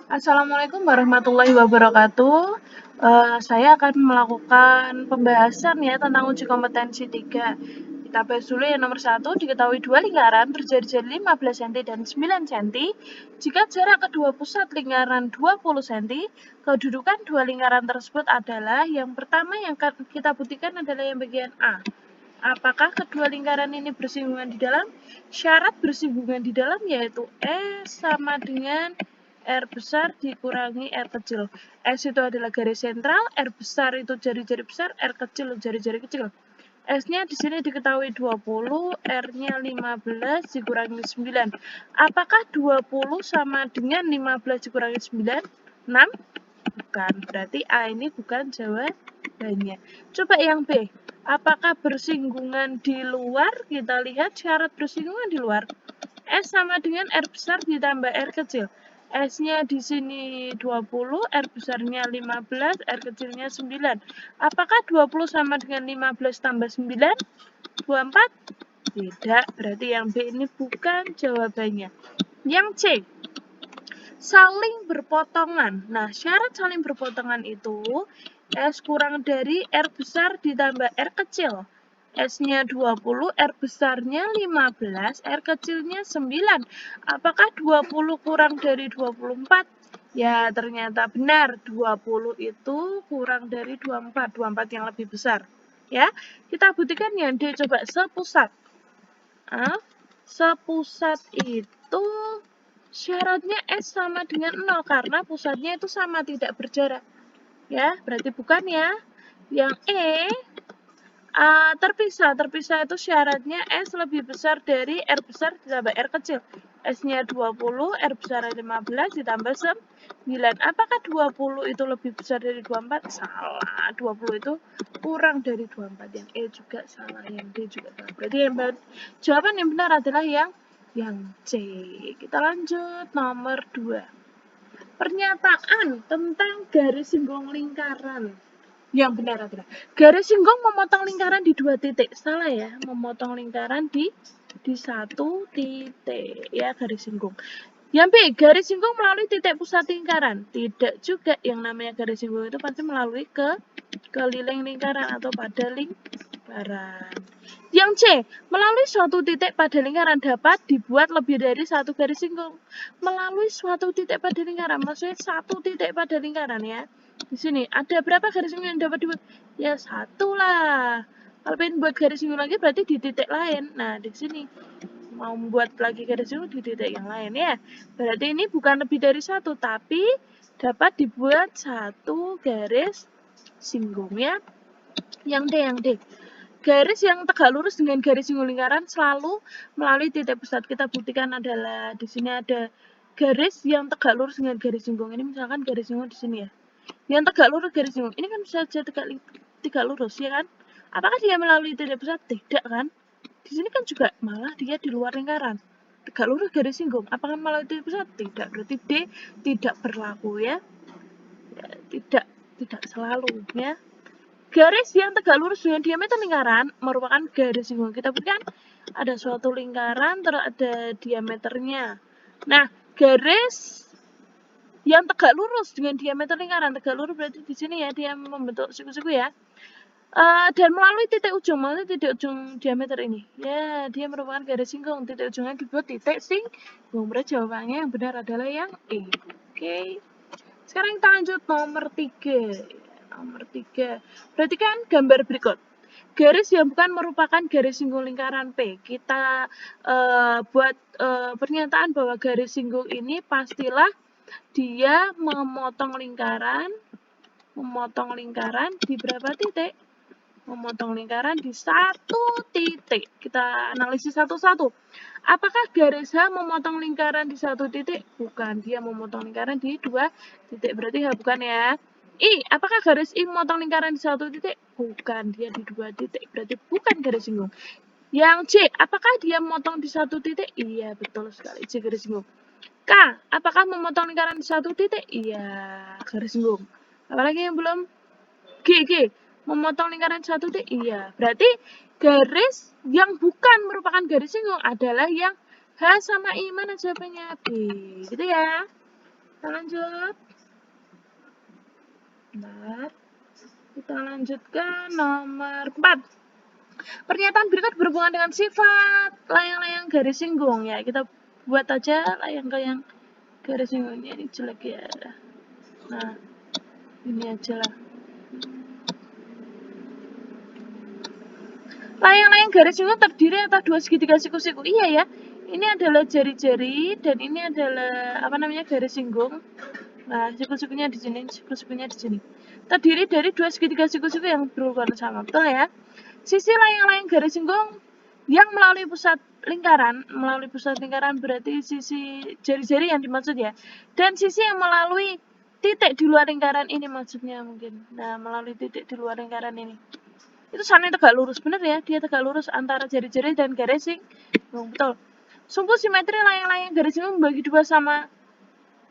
Assalamualaikum warahmatullahi wabarakatuh. Saya akan melakukan pembahasan ya tentang uji kompetensi 3. Kita bahas dulu yang nomor 1, diketahui dua lingkaran berjajar 15 cm dan 9 cm. Jika jarak kedua pusat lingkaran 20 cm, kedudukan dua lingkaran tersebut adalah yang pertama yang kita buktikan adalah yang bagian A. Apakah kedua lingkaran ini bersinggungan di dalam? Syarat bersinggungan di dalam yaitu S sama dengan R besar dikurangi R kecil. S itu adalah garis sentral, R besar itu jari-jari besar, R kecil jari-jari kecil. S-nya di sini diketahui 20, R-nya 15 dikurangi 9. Apakah 20 sama dengan 15 dikurangi 9? 6? Bukan, berarti A ini bukan jawabannya. Coba yang B. Apakah bersinggungan di luar? Kita lihat syarat bersinggungan di luar. S sama dengan R besar ditambah R kecil. S-nya di sini 20, R besarnya 15, R kecilnya 9. Apakah 20 sama dengan 15 tambah 9? 24? Tidak, berarti yang B ini bukan jawabannya. Yang C. Saling berpotongan. Nah, syarat saling berpotongan itu S kurang dari R besar ditambah R kecil. S-nya 20, R besarnya 15, R kecilnya 9. Apakah 20 kurang dari 24? Ya, ternyata benar. 20 itu kurang dari 24. 24 yang lebih besar. Ya, kita buktikan yang D. Coba sepusat. Sepusat itu syaratnya S sama dengan 0 karena pusatnya itu sama, tidak berjarak. Ya, berarti bukan ya. Yang E, terpisah. Terpisah itu syaratnya S lebih besar dari R besar ditambah R kecil. S-nya 20, R besar 15 ditambah 9. Apakah 20 itu lebih besar dari 24? Salah. 20 itu kurang dari 24. Yang E juga salah, yang D juga salah. Berarti jawaban yang benar adalah yang C. Kita lanjut nomor 2. Pernyataan tentang garis singgung lingkaran. Yang benar adalah garis singgung memotong lingkaran di 2 titik. Salah ya, memotong lingkaran di 1 titik ya, garis singgung. Yang B, garis singgung melalui titik pusat lingkaran. Tidak juga, yang namanya garis singgung itu pasti melalui keliling lingkaran atau pada lingkaran. Yang C, melalui suatu titik pada lingkaran dapat dibuat lebih dari satu garis singgung. Melalui suatu titik pada lingkaran, maksudnya satu titik pada lingkaran ya. Di sini ada berapa garis singgung yang dapat dibuat? Ya satu lah. Kalau pengen buat garis singgung lagi berarti di titik lain. Nah, di sini mau membuat lagi garis singgung di titik yang lain ya. Berarti ini bukan lebih dari satu, tapi dapat dibuat satu garis singgung ya. Yang D. Garis yang tegak lurus dengan garis singgung lingkaran selalu melalui titik pusat. Kita buktikan adalah di sini ada garis yang tegak lurus dengan garis singgung. Ini misalkan garis singgung di sini ya. Yang tegak lurus garis singgung. Ini kan bisa saja tegak lurus ya kan? Apakah dia melalui titik pusat? Tidak kan? Di sini kan juga malah dia di luar lingkaran. Tegak lurus garis singgung. Apakah melalui titik pusat? Tidak. Berarti D tidak berlaku ya. Tidak selalu ya. Garis yang tegak lurus dengan diameter lingkaran merupakan garis singgung. Kita berikan ada suatu lingkaran terus ada diameternya. Nah, garis yang tegak lurus dengan diameter lingkaran, tegak lurus berarti di sini ya dia membentuk siku-siku ya. Dan melalui titik ujung diameter ini. Ya, dia merupakan garis singgung. Titik ujungnya dibuat titik singgung. Berarti jawabannya yang benar adalah yang E. Oke. Sekarang kita lanjut nomor 3. Nomor 3. Perhatikan gambar berikut. Garis yang bukan merupakan garis singgung lingkaran P. Kita buat pernyataan bahwa garis singgung ini pastilah dia memotong lingkaran di berapa titik? Memotong lingkaran di satu titik. Kita analisis satu-satu. Apakah garis H memotong lingkaran di satu titik? Bukan, dia memotong lingkaran di 2 titik. Berarti H bukan ya. I, apakah garis I memotong lingkaran di satu titik? Bukan, dia di 2 titik. Berarti bukan garis singgung. Yang C, apakah dia memotong di satu titik? Iya, betul sekali. C garis singgung. K, apakah memotong lingkaran di satu titik? Iya, garis singgung. Apalagi yang belum? G, memotong lingkaran satu titik? Iya. Berarti garis yang bukan merupakan garis singgung adalah yang H sama I. Mana jawabannya? B. Gitu ya. Kita lanjut. Bentar. Kita lanjutkan nomor 4. Pernyataan berikut berhubungan dengan sifat layang-layang garis singgung ya. Kita buat aja layang-layang garis singgungnya ini jelek ya. Nah, ini aja lah. Layang-layang garis singgung terdiri atas dua segitiga siku-siku. Iya ya. Ini adalah jari-jari dan ini adalah garis singgung. Nah, siku-sikunya di sini, siku-sikunya di sini. Terdiri dari dua segitiga siku-siku yang berukuran sama. Betul ya? Sisi layang-layang garis singgung yang melalui pusat lingkaran berarti sisi jari-jari yang dimaksud ya. Dan sisi yang melalui titik di luar lingkaran ini maksudnya mungkin. Nah, melalui titik di luar lingkaran ini. Itu sana tegak lurus, bener ya? Dia tegak lurus antara jari-jari dan garis singgung. Betul. Sumbu simetri layang-layang garis singgung membagi dua sama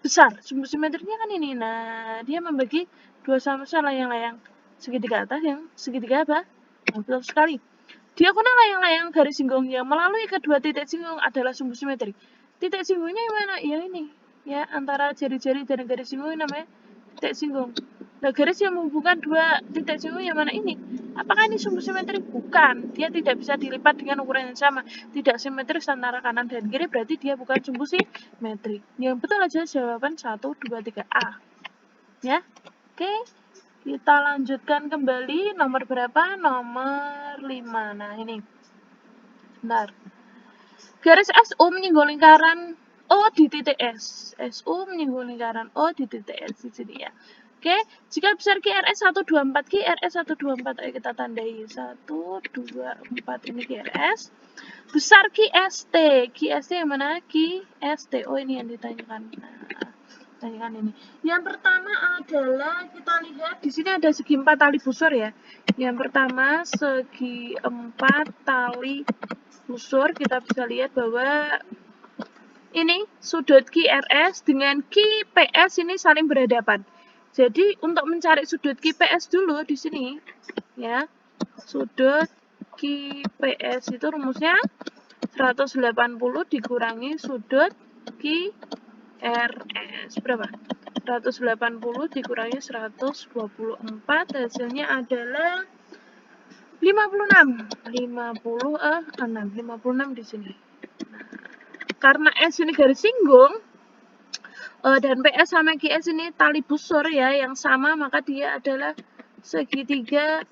besar. Sumbu simetrinya kan ini. Nah, dia membagi dua sama besar layang-layang segitiga atas yang segitiga apa? Nah, betul sekali. Diagonal layang-layang garis singgung yang melalui kedua titik singgung adalah sumbu simetri. Titik singgungnya yang mana? Yang ini. Ya, antara jari-jari dan garis singgung namanya titik singgung. Nah, garis yang menghubungkan dua titik singgung yang mana ini? Apakah ini sumbu simetri? Bukan. Dia tidak bisa dilipat dengan ukuran yang sama. Tidak simetris antara kanan dan kiri, berarti dia bukan sumbu simetri. Yang betul aja jawaban 1, 2, 3A. Ya, oke. Kita lanjutkan kembali. Nomor berapa? Nomor 5. Nah, ini. Bentar. Garis SU menyinggung lingkaran O di titik S. SU menyinggung lingkaran O di titik S di sini ya. Oke, jika besar QRS 124, QRS 124, ayo kita tandai 1, 2, 4, ini QRS. Besar QST, QST yang mana? QST, oh ini yang ditanyakan. Nah, tanyakan ini. Yang pertama adalah kita lihat di sini ada segi 4 tali busur ya. Yang pertama segi 4 tali busur, kita bisa lihat bahwa ini sudut QRS dengan QPS ini saling berhadapan. Jadi untuk mencari sudut QPS dulu di sini ya. Sudut QPS itu rumusnya 180 dikurangi sudut QRS. Berapa? 180 dikurangi 124, hasilnya adalah 56. 56 di sini. Karena S ini garis singgung dan PS sama QS ini tali busur ya yang sama, maka dia adalah segitiga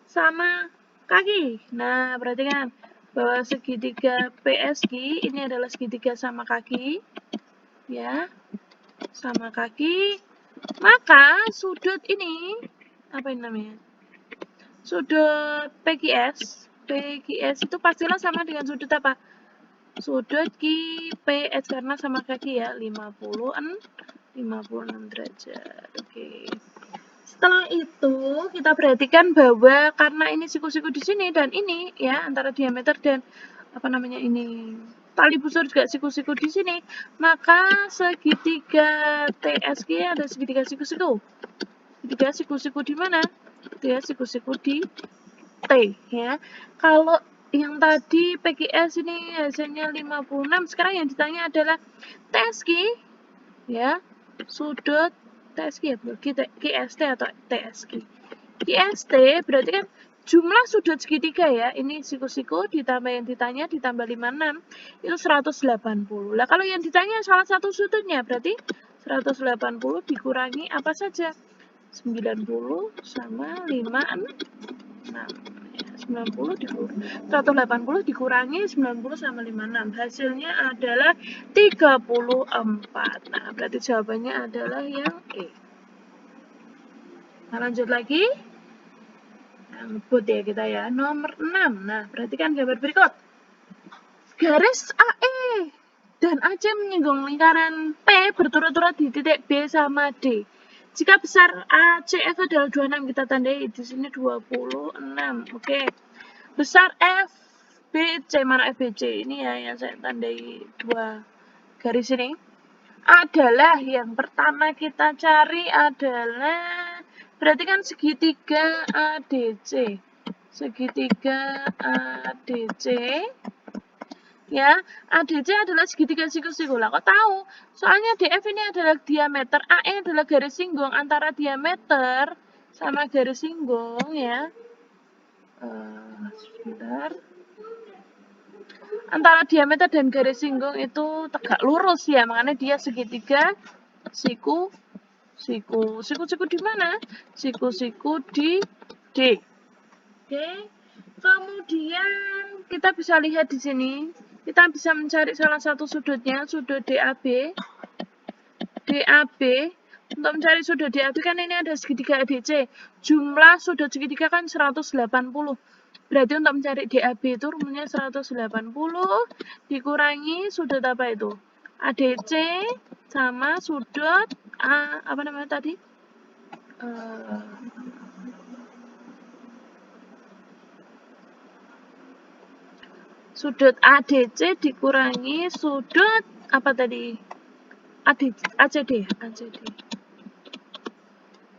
sama kaki. Nah, perhatikan bahwa segitiga PSG ini adalah segitiga sama kaki ya, sama kaki. Maka sudut ini apa ini namanya? Sudut PQS itu pastilah sama dengan sudut apa? Sudut QPS karena sama kaki ya, 56 derajat. Oke. Setelah itu kita perhatikan bahwa karena ini siku-siku di sini dan ini ya antara diameter dan ini tali busur juga siku-siku di sini, maka segitiga TSG ada segitiga siku-siku. Segitiga siku-siku di mana? Dia siku-siku di T ya. Kalau yang tadi PGS ini hasilnya 56, sekarang yang ditanya adalah TSG ya, sudut TSG ya, GST atau TSG. GST berarti kan jumlah sudut segitiga ya, ini siku-siku ditambah yang ditanya ditambah 56 itu 180. Lah kalau yang ditanya salah satu sudutnya berarti 180 dikurangi apa saja? 90 sama 56. 180 dikurangi 90 sama 56. Hasilnya adalah 34. Nah, berarti jawabannya adalah yang E. Nah, lanjut lagi. Nah, ngebut ya kita ya. Nomor 6. Nah, perhatikan gambar berikut. Garis AE dan AC menyinggung lingkaran P berturut-turut di titik B sama D. Jika besar ACF adalah 26, kita tandai di sini 26. Oke. Besar FBC, mana FBC? Ini ya yang saya tandai 2 garis ini. Adalah yang pertama kita cari adalah berarti kan segitiga ADC. Segitiga ADC Ya, ADC adalah segitiga siku-siku. Lah, kok tahu? Soalnya DF ini adalah diameter, AE adalah garis singgung antara diameter sama garis singgung ya. Sebentar. Antara diameter dan garis singgung itu tegak lurus ya, makanya dia segitiga siku di mana? Siku di D. Oke. Kemudian kita bisa lihat di sini, kita bisa mencari salah satu sudutnya, sudut DAB. DAB, untuk mencari sudut DAB kan ini ada segitiga ADC. Jumlah sudut segitiga kan 180. Berarti untuk mencari DAB itu rumusnya 180 dikurangi sudut apa itu? ADC sama sudut apa namanya tadi? Sudut ADC dikurangi sudut apa tadi? ACD.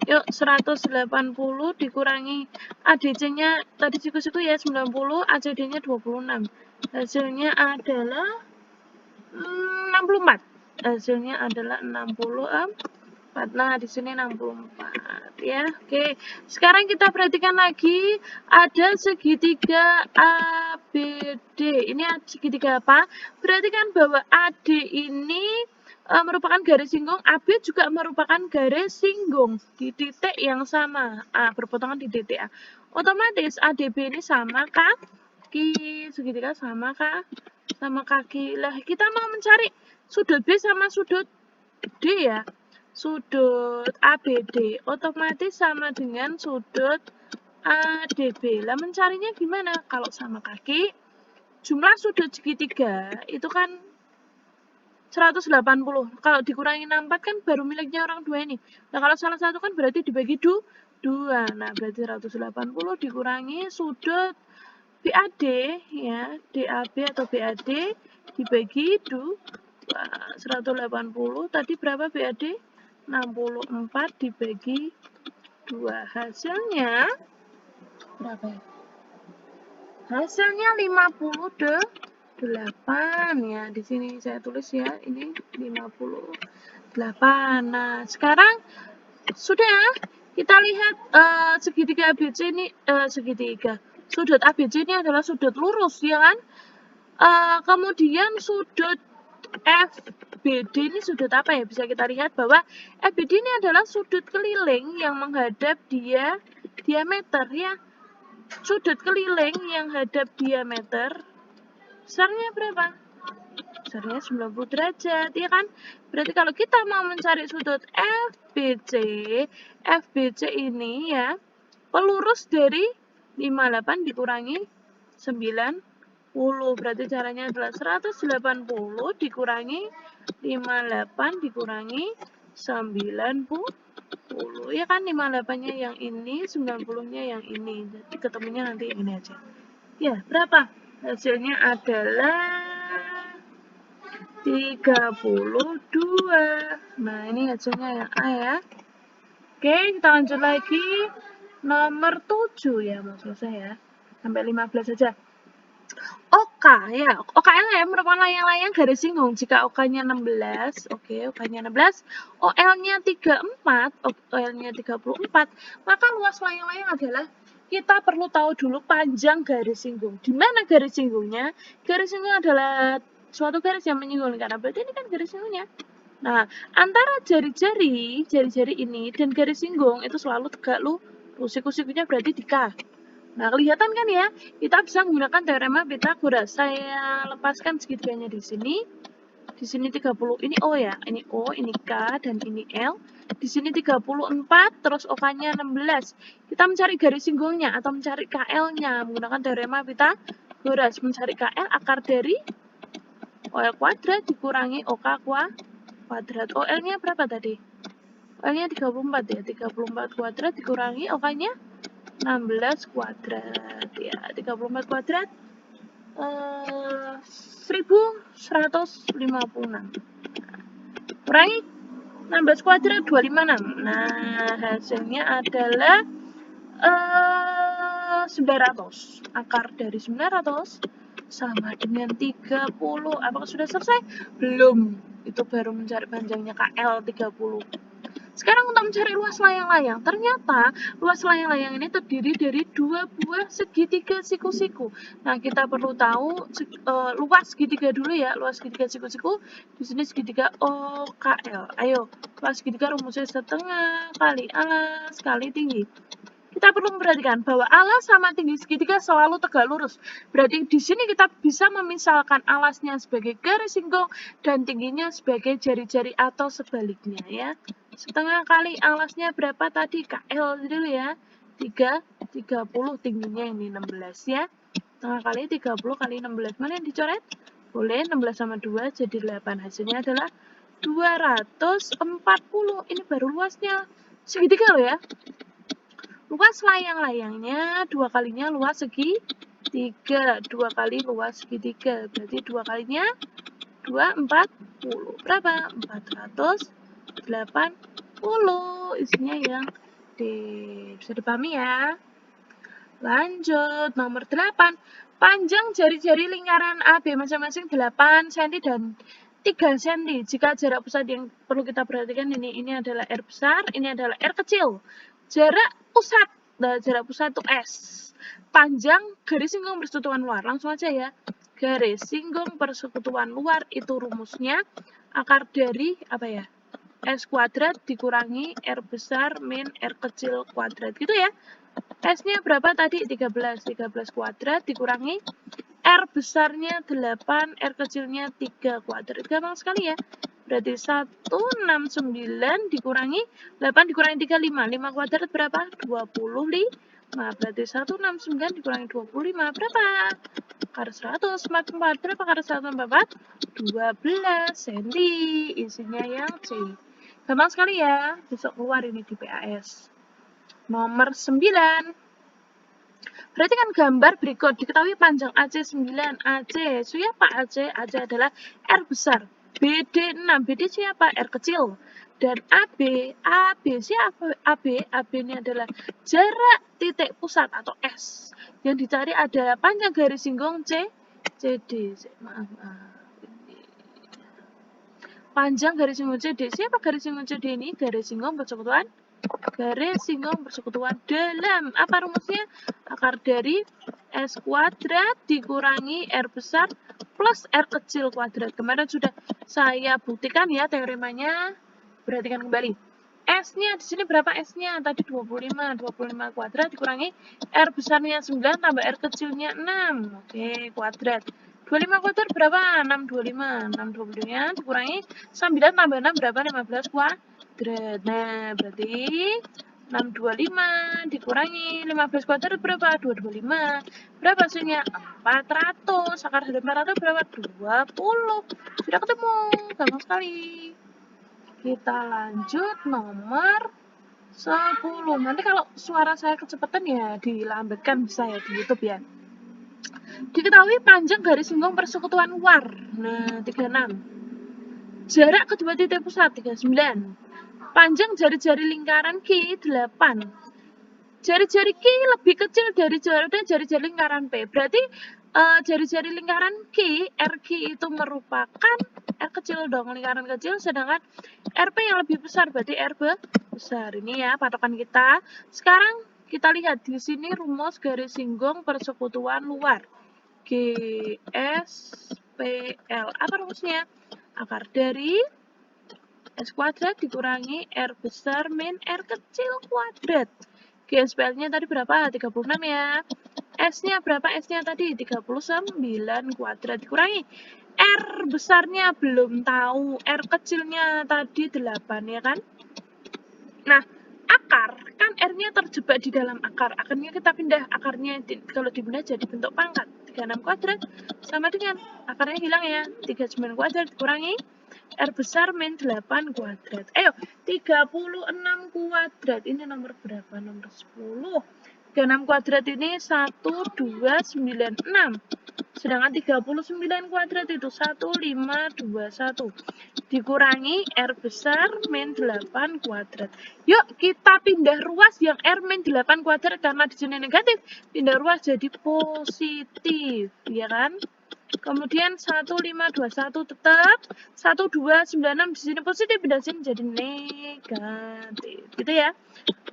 Yuk, 180 dikurangi ADC-nya tadi siku-siku ya 90, ACD-nya 26. Hasilnya adalah 64. Hasilnya adalah 64. Nah, di sini 64 ya. Oke. Sekarang kita perhatikan lagi ada segitiga ABD. Ini segitiga apa? Perhatikan bahwa AD ini merupakan garis singgung, AB juga merupakan garis singgung di titik yang sama. Berpotongan di titik A. Otomatis ADB ini sama kaki, segitiga sama kaki. Lah, kita mau mencari sudut B sama sudut D ya. Sudut ABD otomatis sama dengan sudut ADB. Lah, mencarinya gimana? Kalau sama kaki, jumlah sudut segitiga itu kan 180. Kalau dikurangi 64 kan baru miliknya orang dua ini. Nah, kalau salah satu kan berarti dibagi 2. Nah, berarti 180 dikurangi sudut BAD ya, DAB atau BAD dibagi 2. 180 tadi berapa BAD? 64 dibagi 2. Hasilnya berapa ya? Hasilnya 58 ya. Di sini saya tulis ya, ini 58. Nah, sekarang sudah kita lihat segitiga ABC ini segitiga. Sudut ABC ini adalah sudut lurus ya kan? Kemudian sudut FBD ini sudut apa ya? Bisa kita lihat bahwa FBD ini adalah sudut keliling yang menghadap diameter ya. Sudut keliling yang hadap diameter besarnya berapa? Besarnya 90 derajat, ya kan? Berarti kalau kita mau mencari sudut FBC ini ya, pelurus dari 58 dikurangi 90. Berarti caranya adalah 180 dikurangi 58 dikurangi 90. Ya kan, 58-nya yang ini, 90-nya yang ini. Jadi ketemunya nanti yang ini aja. Ya, berapa? Hasilnya adalah 32. Nah, ini hasilnya yang A ya. Oke, kita lanjut lagi. Nomor 7 ya, maksud saya. Sampai 15 saja. OK ya. OKL ya merupakan layang-layang garis singgung. Jika OK-nya 16, oke, OK-nya 16, OL-nya 34, OL-nya 34, maka luas layang-layang adalah kita perlu tahu dulu panjang garis singgung. Di mana garis singgungnya? Garis singgung adalah suatu garis yang menyinggung, karena berarti ini kan garis singgungnya. Nah, antara jari-jari ini dan garis singgung itu selalu tegak lurus. Siku-sikunya berarti di K. Nah, kelihatan kan ya? Kita bisa menggunakan teorema Pythagoras. Saya lepaskan segitiganya di sini. Di sini 30, ini O ya. Ini O, ini K, dan ini L. Di sini 34, terus OK-nya 16. Kita mencari garis singgungnya atau mencari KL-nya menggunakan teorema Pythagoras. Mencari KL akar dari OL kuadrat dikurangi OK kuadrat. OL-nya berapa tadi? OL-nya 34 ya. 34 kuadrat dikurangi OK-nya 16 kuadrat ya. 34 kuadrat 1156. Kurangi 16 kuadrat 256. Nah, hasilnya adalah 900. Akar dari 900 sama dengan 30. Apakah sudah selesai? Belum. Itu baru mencari panjangnya KL 30. Sekarang untuk mencari luas layang-layang, ternyata luas layang-layang ini terdiri dari dua buah segitiga siku-siku. Nah, kita perlu tahu luas segitiga dulu ya. Luas segitiga siku-siku di sini segitiga OKL. Ayo, luas segitiga rumusnya setengah kali alas kali tinggi. Kita perlu memperhatikan bahwa alas sama tinggi segitiga selalu tegak lurus. Berarti di sini kita bisa memisalkan alasnya sebagai garis singgong dan tingginya sebagai jari-jari atau sebaliknya ya. Setengah kali alasnya berapa tadi? KL dulu ya. 30 tingginya ini 16 ya. Setengah kali 30 kali 16. Mana yang dicoret? Boleh 16 sama 2 jadi 8. Hasilnya adalah 240. Ini baru luasnya segitiga loh ya. Luas layang-layangnya 2 kalinya luas segitiga. 2 kali luas segitiga. Berarti 2 kalinya 240. Berapa? 480. Isinya yang D. Bisa dipahami ya? Lanjut, nomor 8. Panjang jari-jari lingkaran AB masing-masing 8 cm dan 3 cm. Jika jarak pusat yang perlu kita perhatikan ini adalah R besar, ini adalah R kecil. Jarak pusat itu S. Panjang garis singgung persekutuan luar. Langsung aja ya. Garis singgung persekutuan luar itu rumusnya akar dari apa ya? S kuadrat dikurangi R besar min R kecil kuadrat. Gitu ya. S-nya berapa tadi? 13. 13 kuadrat dikurangi R besarnya 8, R kecilnya 3 kuadrat. Gampang sekali ya. Berarti 169 dikurangi 8 dikurangi 3, 5. 5 kuadrat berapa? 25. Berarti 169 dikurangi 25 berapa? Akar 144. Berapa akar 144? 12 cm. Isinya yang C. Gampang sekali ya. Besok keluar ini di PAS. Nomor 9. Perhatikan gambar berikut. Diketahui panjang AC 9. AC. Siapa AC? AC adalah R besar. BD 6. BD siapa? R kecil. Dan AB. AB siapa? AB. AB ini adalah jarak titik pusat atau S. Yang dicari adalah panjang garis singgung C. CD. Maaf. Panjang garis singgung CD. Siapa garis singgung CD ini? Garis singgung persekutuan. Garis singgung persekutuan dalam. Apa rumusnya? Akar dari S kuadrat dikurangi R besar plus R kecil kuadrat. Kemarin sudah saya buktikan ya teoremanya. Perhatikan kembali. S-nya di sini berapa S-nya? Tadi 25. 25 kuadrat dikurangi R besarnya 9 tambah R kecilnya 6. Oke, kuadrat. 25 kuadrat berapa? 625. 625 dikurangi 9 tambah 6 berapa? 15 kuadrat. Nah, berarti 625 dikurangi 15 kuadrat berapa? 225. Berapa hasilnya? 400. Akar dari 400 berapa? 20. Sudah ketemu. Gampang sekali. Kita lanjut nomor 10. Nanti kalau suara saya kecepatan ya dilambatkan bisa ya di YouTube ya. Diketahui panjang garis singgung persekutuan luar. Nah, 36. Jarak kedua titik pusat 39. Panjang jari-jari lingkaran Q 8. Jari-jari Q lebih kecil dari jari-jari lingkaran P. Berarti jari-jari lingkaran Q, RQ itu merupakan R kecil dong, lingkaran kecil. Sedangkan RP yang lebih besar, berarti R besar. Ini ya patokan kita. Sekarang kita lihat di sini rumus garis singgung persekutuan luar. GSPL. Apa rumusnya? Akar dari S kuadrat dikurangi R besar min R kecil kuadrat. GSPL-nya tadi berapa? 36 ya. S-nya berapa? S-nya tadi 39 kuadrat dikurangi. R besarnya belum tahu. R kecilnya tadi 8 ya kan? Nah, akar kan R-nya terjebak di dalam akar. Akarnya kita pindah. Akarnya kalau dipindah jadi bentuk pangkat. 36 kuadrat sama dengan akarnya hilang ya. 39 kuadrat dikurangi R besar min 8 kuadrat. Ayo, 36 kuadrat. Ini nomor berapa? Nomor 10. 36 kuadrat ini 1296. Sedangkan 39 kuadrat itu 1521. Dikurangi R besar min 8 kuadrat. Yuk, kita pindah ruas yang R min 8 kuadrat karena di sini negatif. Pindah ruas jadi positif, ya kan? Kemudian 1521 tetap, 1296 di sini positif, di sini jadi negatif. Gitu ya.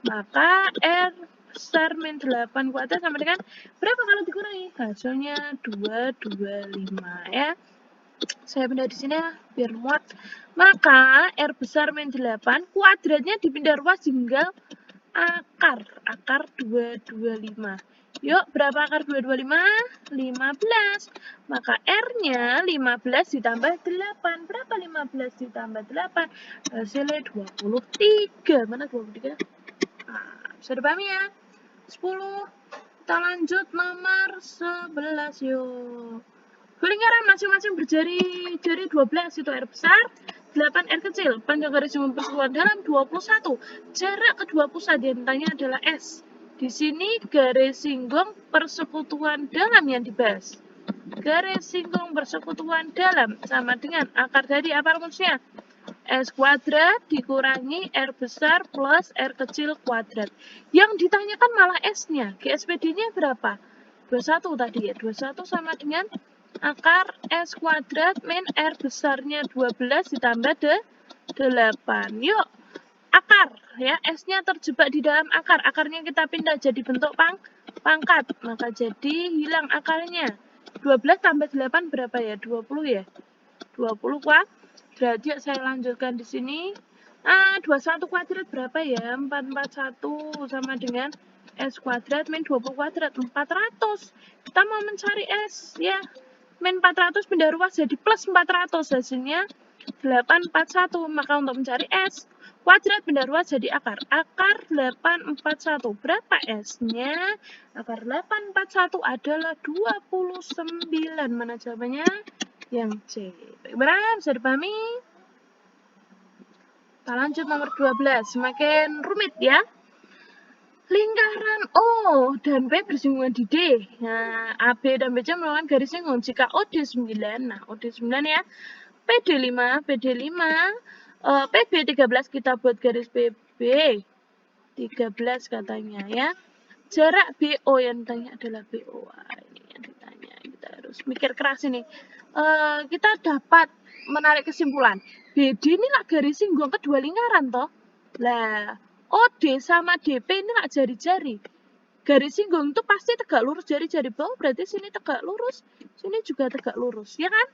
Maka R besar min 8 kuadrat sama dengan berapa kalau dikurangi? Hasilnya 225 ya. Saya pindah di sini ya, biar muat. Maka R besar min 8 kuadratnya dipindah ruas tinggal akar 225. Yuk, berapa akar 225? 15. Maka R-nya 15 ditambah 8. Berapa 15 ditambah 8? Hasilnya 23. Mana 23? Nah, bisa dipahami ya? 10. Kita lanjut nomor 11 yuk. Lingkaran masing-masing berjari 12 itu R besar, 8 R kecil. Panjang garis yang persekutuan dalam 21. Jarak kedua pusat yang ditanya adalah S. Di sini garis singgung persekutuan dalam yang dibahas. Garis singgung persekutuan dalam sama dengan akar dari apa rumusnya? S kuadrat dikurangi R besar plus R kecil kuadrat. Yang ditanyakan malah S-nya. GSPD-nya berapa? 21 tadi ya. 21 sama dengan akar S kuadrat min R besarnya 12 ditambah 8. Yuk, akar ya. S-nya terjebak di dalam akar. Akarnya kita pindah jadi bentuk pangkat. Maka jadi hilang akarnya. 12 tambah 8 berapa ya? 20 ya? 20 kuadrat. Yuk saya lanjutkan di sini. 21 kuadrat berapa ya? 441 sama dengan S kuadrat min 20 kuadrat. 400. Kita mau mencari S ya. Min 400 pindah ruas jadi plus 400. Hasilnya 841. Maka untuk mencari S kuadrat pindah ruas jadi akar. Akar 841. Berapa S-nya? Akar 841 adalah 29. Mana jawabannya? Yang C. Benar, bisa dipahami? Kita lanjut nomor 12. Semakin rumit ya. Lingkaran O dan B bersinggungan di D. Nah, AB dan BC merupakan garis singgung jika OD 9. Nah, OD 9 ya. PD 5, PB 13 kita buat garis PB 13 katanya ya. Jarak BO yang ditanya adalah BO. Ini yang ditanya. Kita harus mikir keras ini. Kita dapat menarik kesimpulan. BD ini lah garis singgung kedua lingkaran toh. Lah, OD sama DP ini lah jari-jari. Garis singgung itu pasti tegak lurus jari-jari bawah, berarti sini tegak lurus, sini juga tegak lurus, ya kan?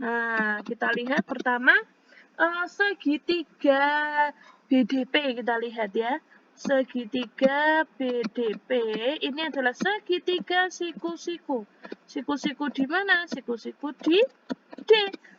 Nah, kita lihat pertama segitiga BDP kita lihat ya. Segitiga BDP ini adalah segitiga siku-siku. Siku-siku di mana? Siku-siku di D.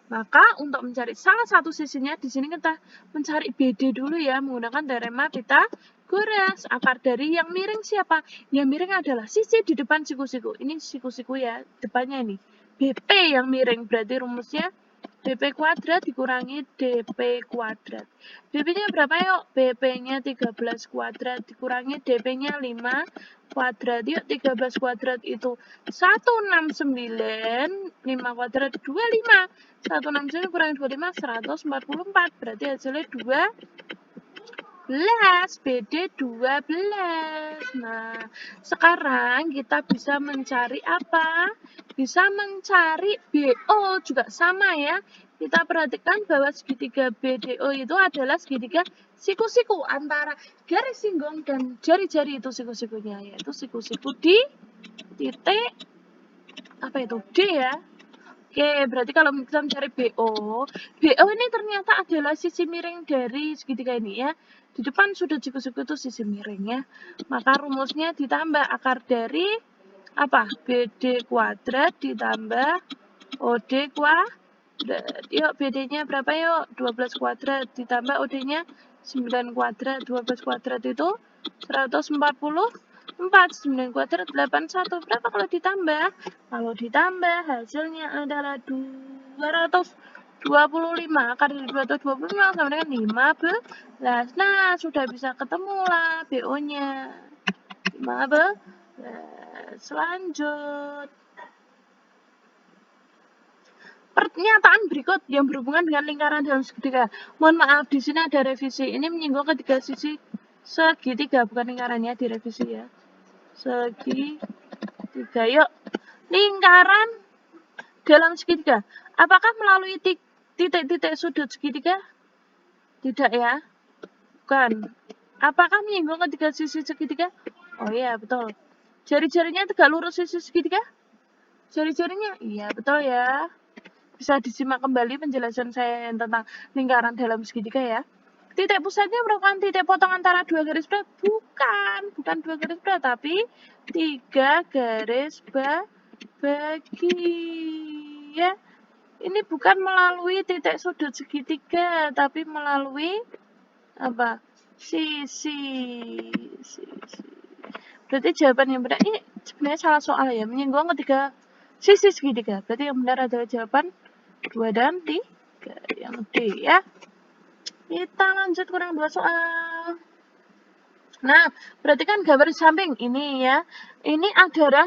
Maka untuk mencari salah satu sisinya di sini kita mencari BD dulu ya menggunakan teorema Pythagoras. Akar dari yang miring siapa? Yang miring adalah sisi di depan siku-siku. Ini siku-siku ya, depannya ini. BP yang miring berarti rumusnya BP kuadrat dikurangi DP kuadrat. BP-nya berapa yuk? BP-nya 13 kuadrat dikurangi DP-nya 5 kuadrat. Yuk 13 kuadrat itu 169, 5 kuadrat 25. 169 kurangi 25, 144. Berarti hasilnya 12. BD 12. Nah, sekarang kita bisa mencari apa? Bisa mencari BO juga sama ya. Kita perhatikan bahwa segitiga BDO itu adalah segitiga siku-siku antara garis singgung dan jari-jari itu siku-sikunya, yaitu siku-siku di titik apa itu? D ya. Oke, berarti kalau kita mencari BO ini ternyata adalah sisi miring dari segitiga ini ya. Di depan sudah siku-siku itu sisi miring ya. Maka rumusnya ditambah akar dari apa? BD kuadrat ditambah OD kuadrat. Yuk, BD-nya berapa yuk? 12 kuadrat ditambah OD-nya 9 kuadrat. 12 kuadrat itu 144. 9 kuadrat 81. Berapa kalau ditambah? Kalau ditambah hasilnya adalah 225. Akar dari 225 sama dengan 15. Nah, sudah bisa ketemu lah BO-nya. 15. Selanjut. Pernyataan berikut yang berhubungan dengan lingkaran dalam segitiga. Mohon maaf, di sini ada revisi. Ini menyinggung ketiga sisi segitiga, bukan lingkarannya, direvisi ya. Segitiga, yuk. Lingkaran dalam segitiga. Apakah melalui titik-titik sudut segitiga? Tidak ya. Bukan. Apakah menyinggung ketiga sisi segitiga? Oh iya, betul. Jari-jarinya tegak lurus sisi segitiga? Jari-jarinya? Iya, betul ya. Bisa disimak kembali penjelasan saya tentang lingkaran dalam segitiga ya. Titik pusatnya merupakan titik potong antara dua garis berat. Bukan dua garis berat, tapi 3 garis bagi. Ya, ini bukan melalui titik sudut segitiga, tapi melalui apa? Sisi. Berarti jawaban yang benar ini sebenarnya salah soal ya, menyinggung ketiga sisi segitiga. Berarti yang benar adalah jawaban 2 dan 3. Yang D ya. Kita lanjut kurang 2 soal. Nah, berarti kan gambar di samping ini ya. Ini adalah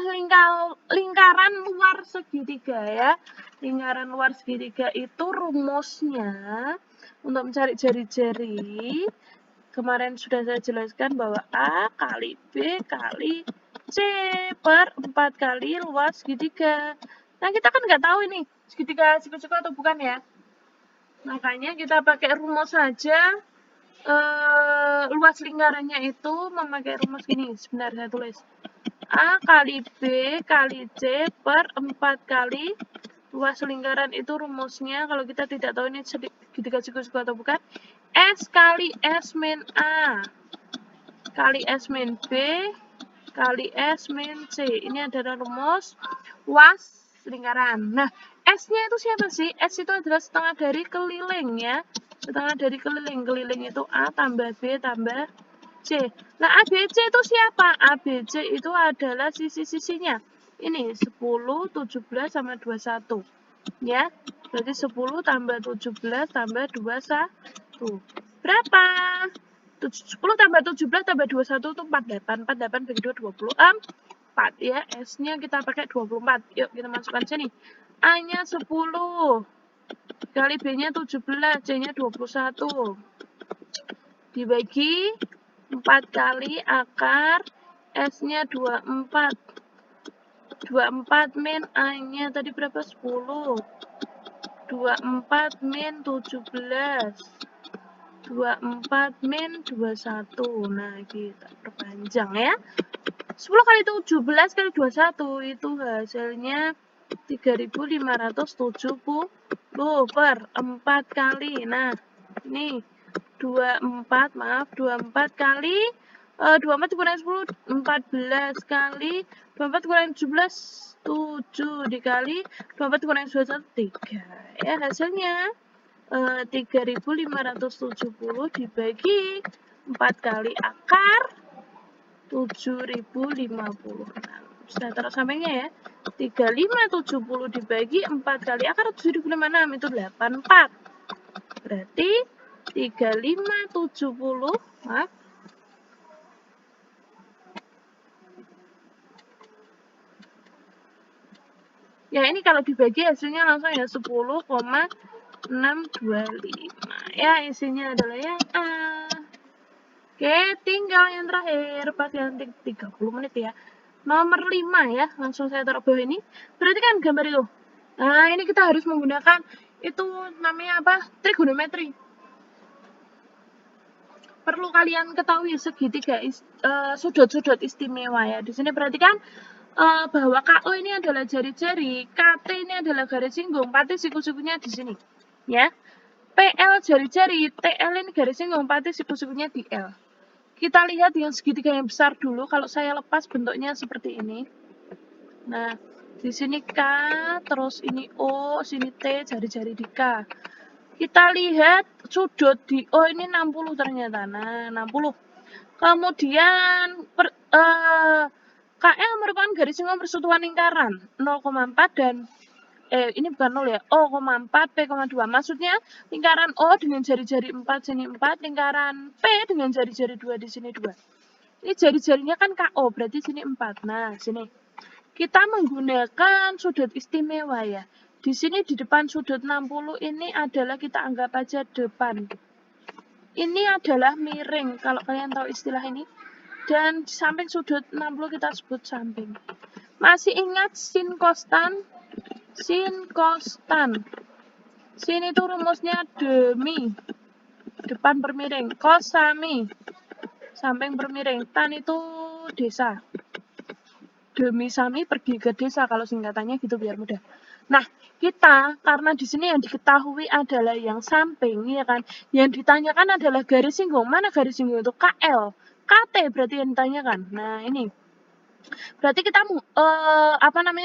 lingkaran luar segitiga ya. Lingkaran luar segitiga itu rumusnya untuk mencari jari-jari. Kemarin sudah saya jelaskan bahwa A kali B kali C per 4 kali luas segitiga. Nah, kita kan nggak tahu ini segitiga siku-siku atau bukan ya. Makanya kita pakai rumus saja. Luas lingkarannya itu memakai rumus gini. Sebentar saya tulis. A kali B kali C per 4 kali luas lingkaran itu rumusnya. Kalau kita tidak tahu ini segitiga siku-siku atau bukan. S kali S min A kali S min B kali S min C. Ini adalah rumus luas lingkaran. Nah, S-nya itu siapa sih? S itu adalah setengah dari keliling ya. Setengah dari keliling. Keliling itu A tambah B tambah C. Nah, ABC itu siapa? ABC itu adalah sisi-sisinya. Ini 10, 17, sama 21. Ya, berarti 10 tambah 17 tambah 21. Berapa? 10 tambah 17 tambah 21 itu 48. 48 bagi 2, 24 ya. S-nya kita pakai 24. Yuk, kita masukkan sini. A-nya 10. Kali B-nya 17. C-nya 21. Dibagi 4 kali akar S-nya 24. 24 min A-nya tadi berapa? 10. 24 min 17. 24 min 21. Nah, kita perpanjang ya. 10 kali 17 kali 21 itu hasilnya 3570 per 4 kali. Nah, ini 24 kali 24 dikurangi 10 14 kali 24 dikurangi 17 7 dikali 24 dikurangi 21 3 ya, hasilnya 3570 dibagi 4 kali akar 7050. Sudah taruh sampingnya ya. 3570 dibagi 4 kali akar 7056 itu 84. Berarti 3570 maaf. Ya, ini kalau dibagi hasilnya langsung ya 10,625. Ya, isinya adalah yang A. Oke, tinggal yang terakhir, pas yang 30 menit ya. Nomor 5 ya, langsung saya taruh bawah ini. Berarti kan gambar itu. Nah, ini kita harus menggunakan itu namanya apa? Trigonometri. Perlu kalian ketahui segitiga sudut-sudut istimewa ya. Di sini perhatikan bahwa KO ini adalah jari-jari, KT ini adalah garis singgung, pati siku-sikunya di sini. Ya. PL jari-jari, TL ini garis singgung, pati siku-sikunya di L. Kita lihat yang segitiga yang besar dulu. Kalau saya lepas bentuknya seperti ini. Nah, di sini K, terus ini O, sini T, jari-jari di K. Kita lihat sudut di O ini 60 ternyata. Nah, 60. Kemudian KL merupakan garis singgung persatuan lingkaran 0,4 dan ini bukan 0 ya, O,4, P,2. Maksudnya lingkaran O dengan jari-jari 4 sini 4, lingkaran P dengan jari-jari 2 di sini 2. Ini jari-jarinya kan KO, berarti sini 4. Nah, sini. Kita menggunakan sudut istimewa ya. Di sini di depan sudut 60 ini adalah kita anggap aja depan. Ini adalah miring, kalau kalian tahu istilah ini. Dan di samping sudut 60 kita sebut samping. Masih ingat sin kostan? Sin cos tan. Sin itu rumusnya demi, depan bermiring. Cos sami, samping bermiring. Tan itu desa. Demi sami pergi ke desa kalau singkatannya gitu biar mudah. Nah, kita karena di sini yang diketahui adalah yang samping, ya kan? Yang ditanyakan adalah garis singgung. Mana garis singgung itu? KL. KT berarti yang ditanyakan. Nah, ini. Berarti kita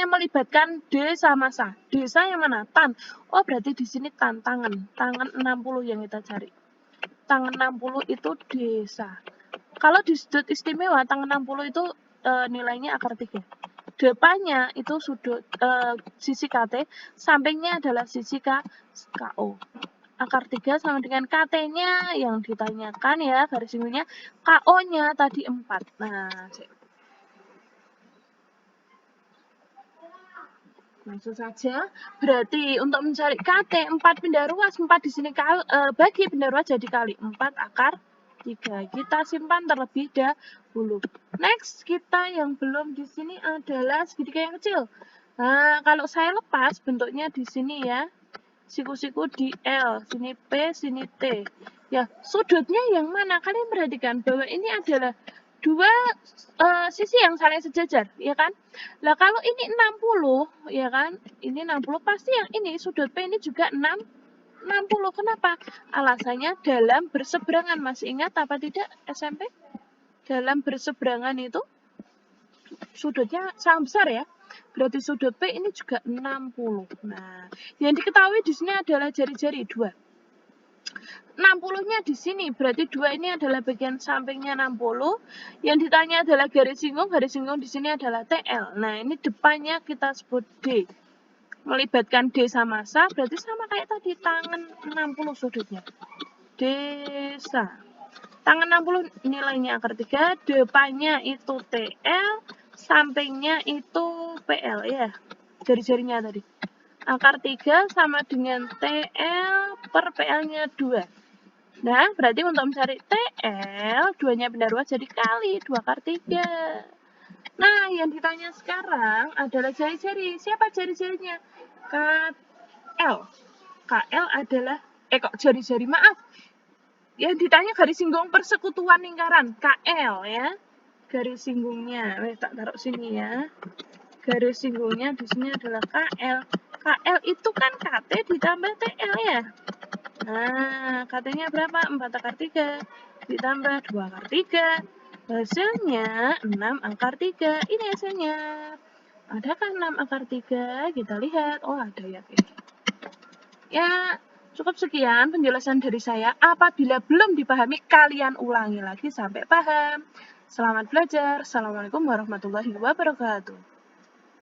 melibatkan D sama sa. Desa yang mana? Tan. Oh, berarti di sini tantangan. Tangan 60 yang kita cari. Tangan 60 itu desa. Kalau di sudut istimewa, tangan 60 itu nilainya akar 3. Depannya itu sudut sisi KT, sampingnya adalah sisi KO. Akar 3 sama dengan KT-nya yang ditanyakan ya, garis singgungnya. KO-nya tadi 4. Nah, langsung saja. Berarti untuk mencari KT 4 pindah ruas, 4 di sini bagi pindah ruas jadi kali 4 akar 3. Kita simpan terlebih dahulu. Next, kita yang belum di sini adalah segitiga yang kecil. Nah, kalau saya lepas bentuknya di sini ya. Siku-siku di L, sini P, sini T. Ya, sudutnya yang mana? Kalian perhatikan bahwa ini adalah dua sisi yang saling sejajar, ya kan? Lah kalau ini 60, ya kan? Ini 60 pasti yang ini sudut P ini juga 60. Kenapa? Alasannya dalam berseberangan. Masih ingat apa tidak SMP? Dalam berseberangan itu sudutnya sama besar ya. Berarti sudut P ini juga 60. Nah, yang diketahui di sini adalah jari-jari 2. 60-nya di sini, berarti 2 ini adalah bagian sampingnya 60. Yang ditanya adalah garis singgung di sini adalah TL. Nah, ini depannya kita sebut D. Melibatkan D sama SA, berarti sama kayak tadi, tangan 60 sudutnya. Desa. Tangan 60 nilainya akar 3, depannya itu TL, sampingnya itu PL ya, jari-jarinya tadi. Akar 3 sama dengan TL per PL-nya 2. Nah, berarti untuk mencari TL, 2-nya pindah ruas jadi kali 2 akar 3. Nah, yang ditanya sekarang adalah jari-jari. Siapa jari-jarinya? KL. KL adalah, kok jari-jari, maaf. Yang ditanya garis singgung persekutuan lingkaran, KL ya. Garis singgungnya, tak taruh sini ya. Garis singgungnya di sini adalah KL. KL itu kan KT ditambah TL ya. Nah, KT-nya berapa? 4 akar 3 ditambah 2 akar 3. Hasilnya 6 akar 3. Ini hasilnya. Adakah 6 akar 3? Kita lihat. Oh, ada ya. Ya, cukup sekian penjelasan dari saya. Apabila belum dipahami, kalian ulangi lagi sampai paham. Selamat belajar. Assalamualaikum warahmatullahi wabarakatuh.